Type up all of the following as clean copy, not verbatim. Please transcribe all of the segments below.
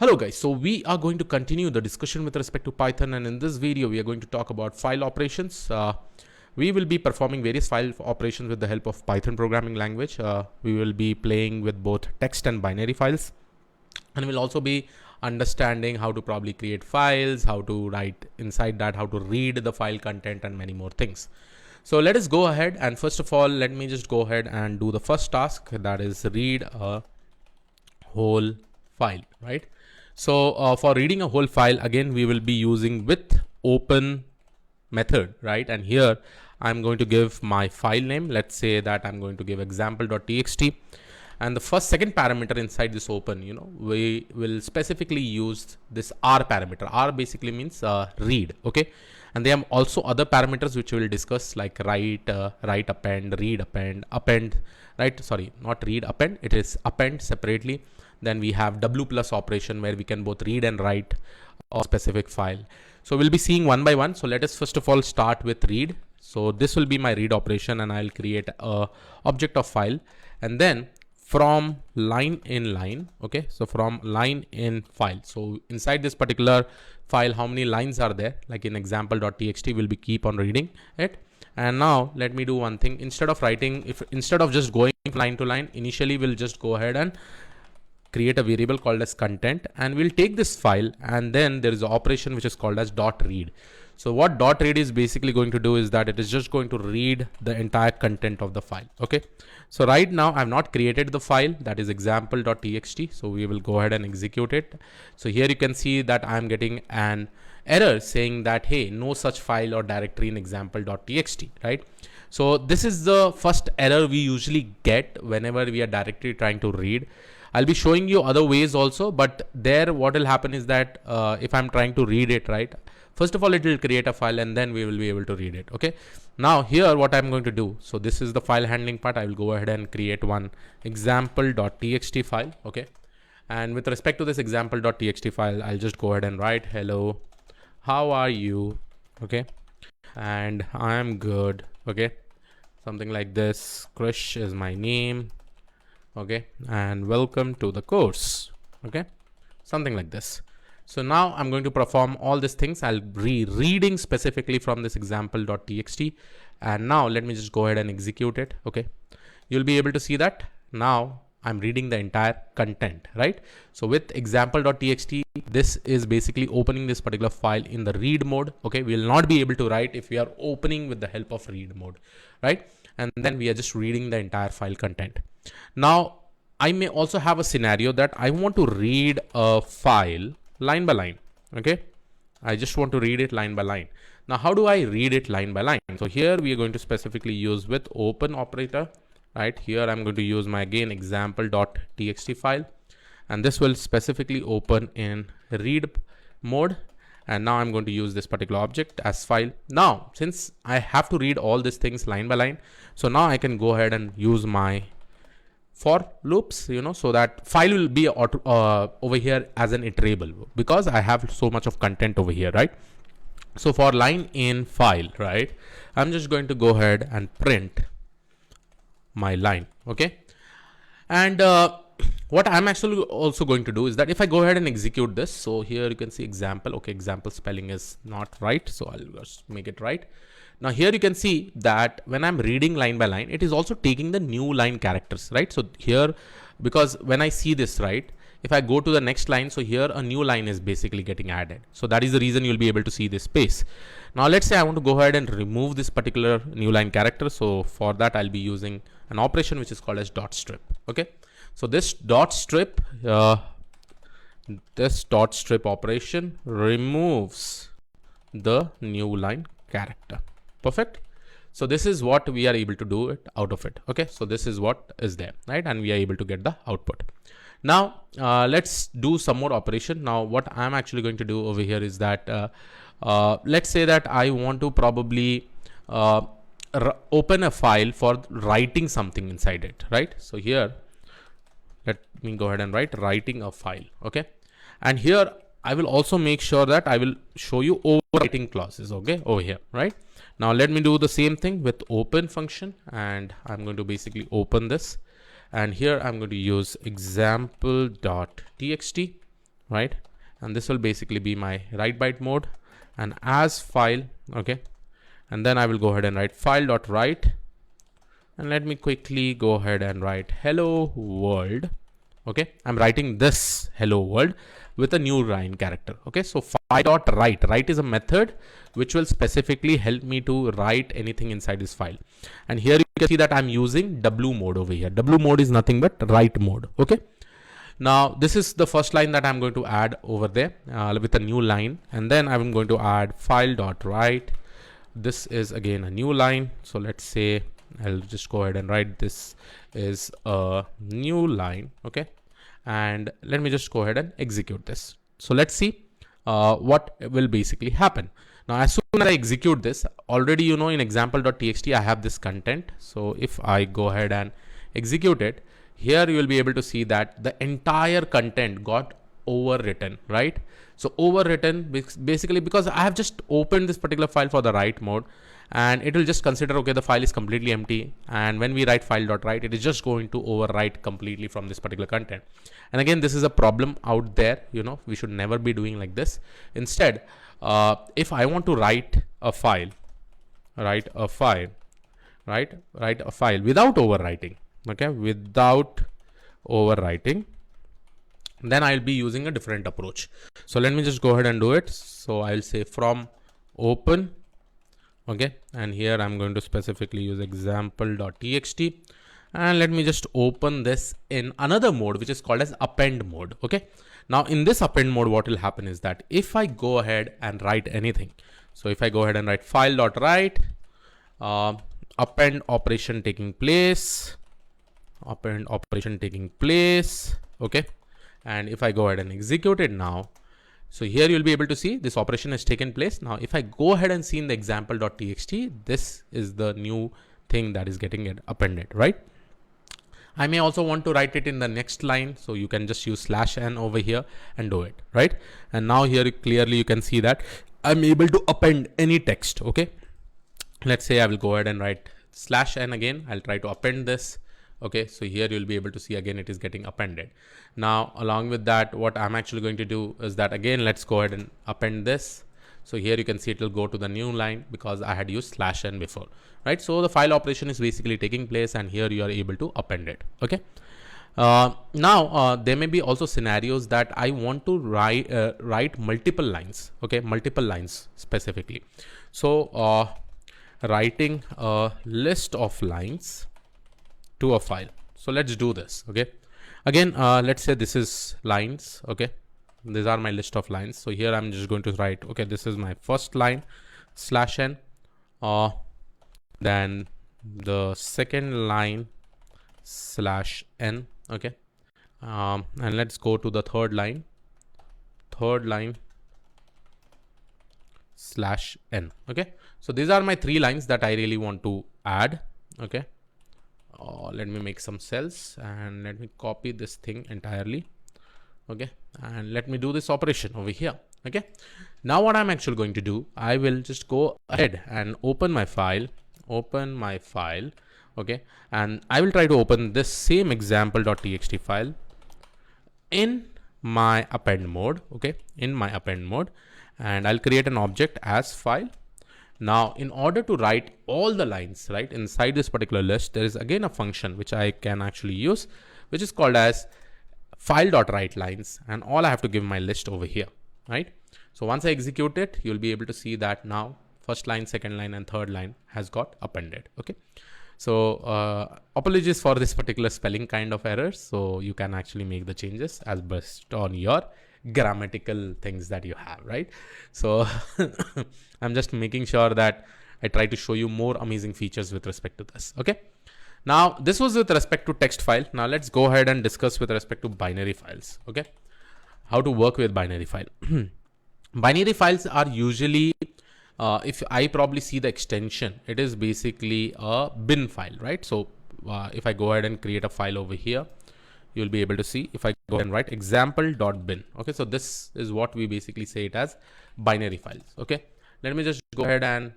Hello guys, so we are going to continue the discussion with respect to Python, and in this video we are going to talk about file operations. We will be performing various file operations with the help of Python programming language. We will be playing with both text and binary files, and we'll also be understanding how to probably create files, how to write inside that, how to read the file content, and many more things. So let us go ahead, and first of all let me just go ahead and do the first task, that is read a whole file, right? So for reading a whole file, again we will be using with open method, right? And here I'm going to give my file name. Let's say that I'm going to give example.txt, and the second parameter inside this open, we will specifically use this R parameter. R basically means read, okay? And there are also other parameters which we will discuss, like write, write append, read append, right? Sorry, not read append, it is append separately. Then we have W plus operation where we can both read and write a specific file. So we'll be seeing one by one. So let us first of all start with read. So this will be my read operation, and I'll create a object of file, and then from line in line, okay? So from line in file. So inside this particular file, how many lines are there? Like in example.txt, we'll be keep on reading it. And now let me do one thing. Instead of just going line to line, initially we'll just go ahead and create a variable called as content, and we'll take this file, and then there is an operation which is called as .read. So what .read is basically going to do is that it is just going to read the entire content of the file, okay? So right now I've not created the file, that is example.txt. So we will go ahead and execute it. So here you can see that I'm getting an error saying that, hey, no such file or directory in example.txt, right? So this is the first error we usually get whenever we are directly trying to read. I'll be showing you other ways also, but there what will happen is that if I'm trying to read it, right, first of all it will create a file, and then we will be able to read it, okay? Now here what I'm going to do, so this is the file handling part. I will go ahead and create one example.txt file, okay? And with respect to this example.txt file, I'll just go ahead and write hello, how are you, okay? And I'm good, okay? Something like this. Krish is my name, okay? And welcome to the course, okay? Something like this. So now I'm going to perform all these things. I'll be reading specifically from this example.txt, and now let me just go ahead and execute it, okay? You'll be able to see that now I'm reading the entire content, right? So with example.txt, this is basically opening this particular file in the read mode, okay? We will not be able to write if we are opening with the help of read mode, right? And then we are just reading the entire file content. Now I may also have a scenario that I want to read a file line by line, okay? I just want to read it line by line. Now how do I read it line by line? So here we are going to specifically use with open operator, right? Here I'm going to use my again example.txt file, and this will specifically open in read mode. And now I'm going to use this particular object as file. Now since I have to read all these things line by line, so now I can go ahead and use my for loops, so that file will be over here as an iterable, because I have so much of content over here, right? So for line in file, right, I'm just going to go ahead and print my line, okay? And what I'm actually also going to do is that if I go ahead and execute this, so here you can see example, okay, example spelling is not right, so I'll just make it right. Now here you can see that when I'm reading line by line, it is also taking the new line characters, right? So here, because when I see this, right, if I go to the next line, so here a new line is basically getting added. So that is the reason you'll be able to see this space. Now let's say I want to go ahead and remove this particular new line character. So for that, I'll be using an operation which is called as .strip, okay? So this .strip operation removes the new line character. Perfect. So this is what we are able to do it out of it, okay? So this is what is there, right? And we are able to get the output. Now let's do some more operation. Now what I'm actually going to do over here is that let's say that I want to probably open a file for writing something inside it, right? So here let me go ahead and writing a file, okay? And here I will also make sure that I will show you overwriting clauses, okay, over here, right? Now let me do the same thing with open function, and I'm going to basically open this, and here I'm going to use example.txt, right? And this will basically be my write byte mode, and as file, okay? And then I will go ahead and write file.write, and let me quickly go ahead and write hello world. Okay, I'm writing this hello world with a new line character. Okay, so file.write, write is a method which will specifically help me to write anything inside this file. And here you can see that I'm using W mode over here. W mode is nothing but write mode. Okay, now this is the first line that I'm going to add over there with a new line, and then I'm going to add file.write. This is again a new line, so let's say I'll just go ahead and write this is a new line. Okay, and let me just go ahead and execute this. So let's see what will basically happen. Now as soon as I execute this, already you know in example.txt I have this content. So if I go ahead and execute it, here you will be able to see that the entire content got overwritten, right? So overwritten basically because I have just opened this particular file for the write mode, and it will just consider, okay, the file is completely empty, and when we write file.write, it is just going to overwrite completely from this particular content. And again, this is a problem out there, you know, we should never be doing like this. Instead, if I want to write a file without overwriting, okay, without overwriting, then I'll be using a different approach. So let me just go ahead and do it. So I'll say from open, okay, and here I'm going to specifically use example.txt, and let me just open this in another mode which is called as append mode. Okay, now in this append mode, what will happen is that if I go ahead and write anything, so if I go ahead and write file.write, append operation taking place, okay, and if I go ahead and execute it now, so here you'll be able to see this operation has taken place. Now if I go ahead and see in the example.txt, this is the new thing that is getting appended, right? I may also want to write it in the next line, so you can just use /n over here and do it, right? And now here clearly you can see that I'm able to append any text. Okay, let's say I will go ahead and write /n again. I'll try to append this. Okay, so here you'll be able to see again it is getting appended. Now along with that, what I'm actually going to do is that again, let's go ahead and append this. So here you can see it will go to the new line because I had used /n before, right? So the file operation is basically taking place, and here you are able to append it. Okay, now there may be also scenarios that I want to write multiple lines. Okay, multiple lines specifically. So writing a list of lines to a file. So let's do this. Okay, again, let's say this is lines. Okay, these are my list of lines. So here I'm just going to write, okay, this is my first line /n, then the second line /n. Okay, and let's go to the third line /n. Okay, so these are my 3 lines that I really want to add. Okay, let me make some cells and let me copy this thing entirely. Okay, and let me do this operation over here. Okay, now what I'm actually going to do, I will just go ahead and open my file. Okay, and I will try to open this same example.txt file in my append mode. Okay, in my append mode, and I'll create an object as file. Now, in order to write all the lines right inside this particular list, there is again a function which I can actually use, which is called as file.writelines, and all I have to give my list over here, right? So once I execute it, you'll be able to see that now first line, second line, and third line has got appended. Okay, so apologies for this particular spelling kind of errors. So you can actually make the changes as based on your grammatical things that you have, right? So I'm just making sure that I try to show you more amazing features with respect to this. Okay, now this was with respect to text file. Now let's go ahead and discuss with respect to binary files. Okay, how to work with binary file. Binary files are usually if I probably see the extension, it is basically a bin file, right? So if I go ahead and create a file over here, you'll be able to see if I go ahead and write example.bin. Okay, so this is what we basically say it as binary files. Okay, let me just go ahead and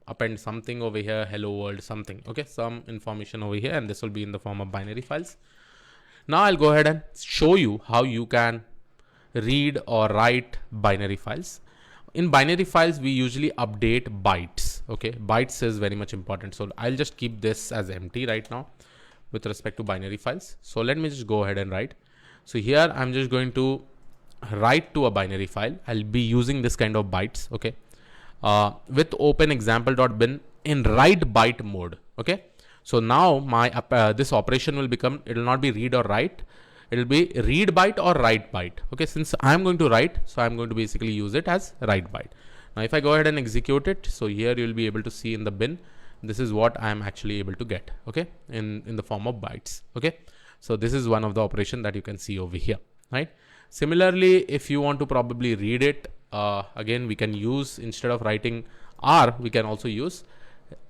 append something over here, hello world something. Okay, some information over here, and this will be in the form of binary files. Now I'll go ahead and show you how you can read or write binary files. In binary files, we usually update bytes. Okay, bytes is very much important. So I'll just keep this as empty right now with respect to binary files. So let me just go ahead and write. So here I'm just going to write to a binary file. I'll be using this kind of bytes. Okay, with open example.bin in write byte mode. Okay, so now my this operation will become, it will not be read or write, it will be read byte or write byte. Okay, since I'm going to write, so I'm going to basically use it as write byte. Now if I go ahead and execute it, so here you'll be able to see in the bin, this is what I'm actually able to get. Okay, in the form of bytes. Okay, so this is one of the operation that you can see over here, right? Similarly, if you want to probably read it, again we can use, instead of writing R, we can also use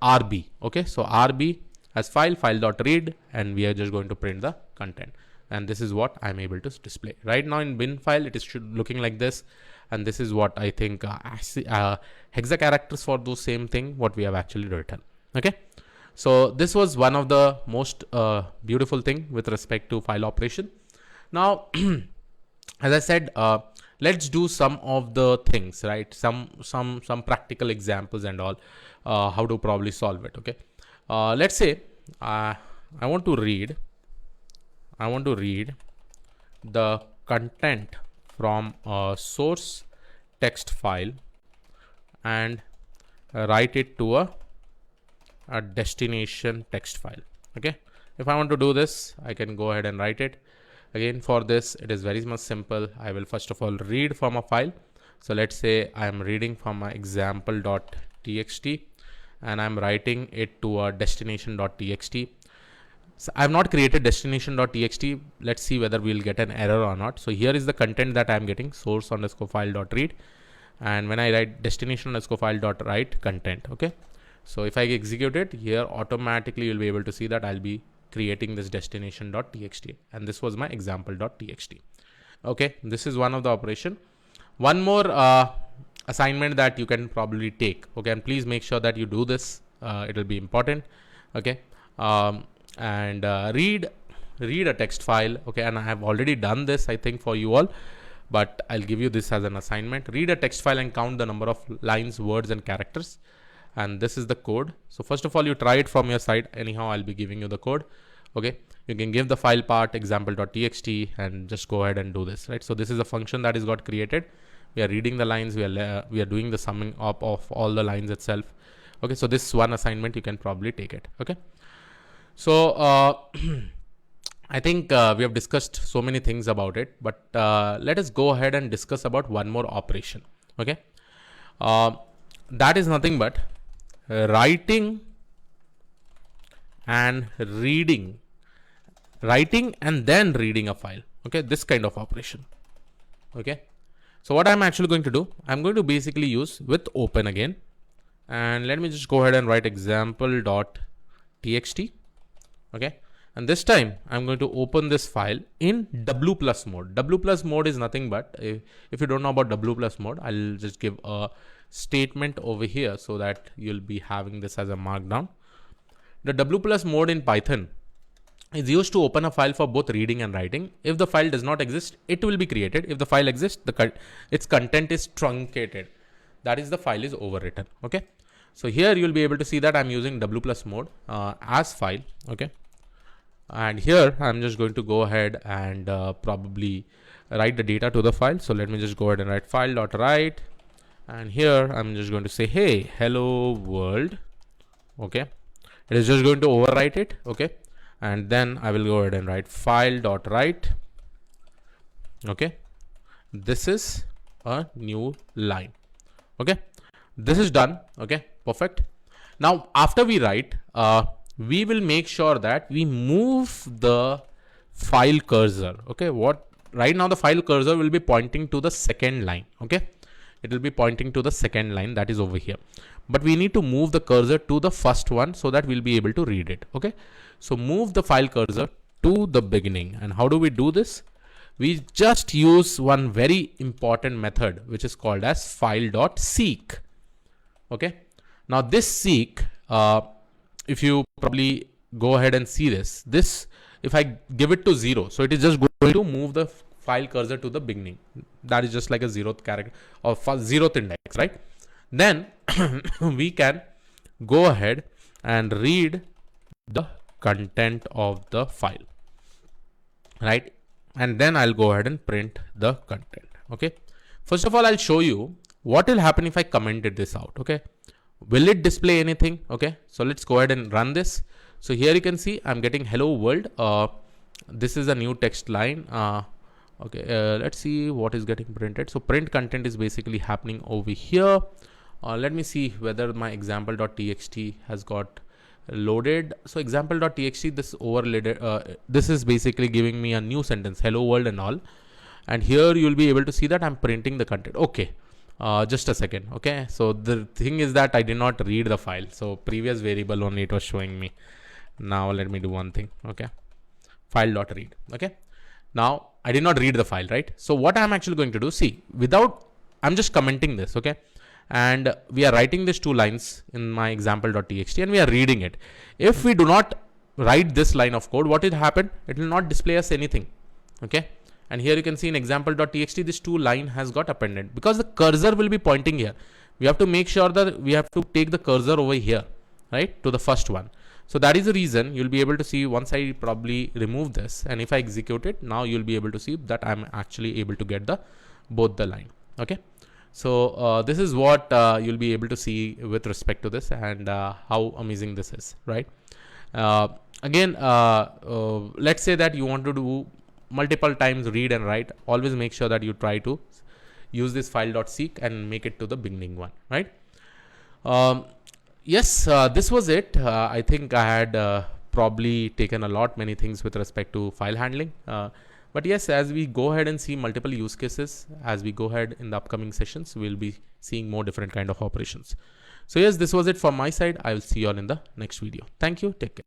RB. Okay, so RB as file.read, and we are just going to print the content. And this is what I'm able to display right now in bin file. It is looking like this, and this is what I think hexa characters for those same thing what we have actually written. Okay, so this was one of the most beautiful thing with respect to file operation. Now as I said, let's do some of the things, right? Some practical examples and all, how to probably solve it. Okay, let's say I want to read the content from a source text file and write it to a destination text file. Okay, if I want to do this, I can go ahead and write it. Again, for this, it is very much simple. I will first of all read from a file. So let's say I am reading from my example.txt and I'm writing it to a destination.txt. So I have not created destination.txt. Let's see whether we'll get an error or not. So here is the content that I'm getting, source_file.read, and when I write destination_file.write content. Okay, so if I execute it here, automatically you'll be able to see that I'll be creating this destination.txt, and this was my example.txt. Okay, this is one of the operation. One more assignment that you can probably take. Okay, and please make sure that you do this. It will be important. Okay, and read a text file. Okay, and I have already done this, I think, for you all, but I'll give you this as an assignment. Read a text file and count the number of lines, words, and characters. And this is the code. So first of all, you try it from your side. Anyhow, I'll be giving you the code. Okay, you can give the file part example.txt and just go ahead and do this, right? So this is a function that is got created. We are reading the lines. We are doing the summing up of all the lines itself. Okay, so this one assignment you can probably take it. Okay, so I think we have discussed so many things about it, but let us go ahead and discuss about one more operation. Okay, that is nothing but writing and then reading a file. Okay, this kind of operation. Okay, so what I'm actually going to do, I'm going to basically use with open again, and let me just go ahead and write example.txt. Okay, and this time I'm going to open this file in W plus mode. W plus mode is nothing but, if you don't know about W plus mode, I'll just give a statement over here so that you'll be having this as a markdown. The W plus mode in Python is used to open a file for both reading and writing. If the file does not exist, it will be created. If the file exists, its content is truncated. That is, the file is overwritten. Okay, so here you'll be able to see that I'm using W plus mode as file. Okay, and here I'm just going to go ahead and probably write the data to the file. So let me just go ahead and write file.write, and here I'm just going to say, hey, hello world. Okay, it is just going to overwrite it. Okay, and then I will go ahead and write file.write. Okay, this is a new line. Okay, this is done. Okay, perfect. Now after we write, we will make sure that we move the file cursor. Okay, right now the file cursor will be pointing to the second line. Okay, it will be pointing to the second line that is over here, but we need to move the cursor to the first one so that we'll be able to read it. Okay, so move the file cursor to the beginning. And how do we do this? We just use one very important method which is called as file.seek. Okay, now this seek, if you probably go ahead and see this, if I give it to 0, so it is just going to move the file cursor to the beginning. That is just like a 0th character or 0th index, right? Then we can go ahead and read the content of the file, right? And then I'll go ahead and print the content. Okay. First of all, I'll show you what will happen if I commented this out. Okay. Will it display anything? Okay. So let's go ahead and run this. So here you can see I'm getting hello world. This is a new text line. Okay. Let's see what is getting printed. So print content is basically happening over here. Let me see whether my example.txt has got loaded. So example.txt, this overlaid, this is basically giving me a new sentence, hello world and all. And here you'll be able to see that I'm printing the content. Okay. Just a second. Okay. So the thing is that I did not read the file. So previous variable only it was showing me. Now let me do one thing. Okay. File.read. Okay. Now I did not read the file, right? So what I'm actually going to do, see, I'm just commenting this. Okay. And we are writing these 2 lines in my example.txt and we are reading it. If we do not write this line of code, what will happen? It will not display us anything. Okay. And here you can see in example.txt, this 2 line has got appended because the cursor will be pointing here. We have to make sure that we have to take the cursor over here, right? To the first one. So that is the reason you'll be able to see once I probably remove this. And if I execute it, now you'll be able to see that I'm actually able to get both the line. Okay. So this is what you'll be able to see with respect to this and how amazing this is, right? Again, let's say that you want to do multiple times read and write. Always make sure that you try to use this file.seek and make it to the beginning one, right? Yes, this was it. I think I had probably taken many things with respect to file handling. But yes, as we go ahead and see multiple use cases, as we go ahead in the upcoming sessions, we'll be seeing more different kind of operations. So yes, this was it from my side. I will see you all in the next video. Thank you. Take care.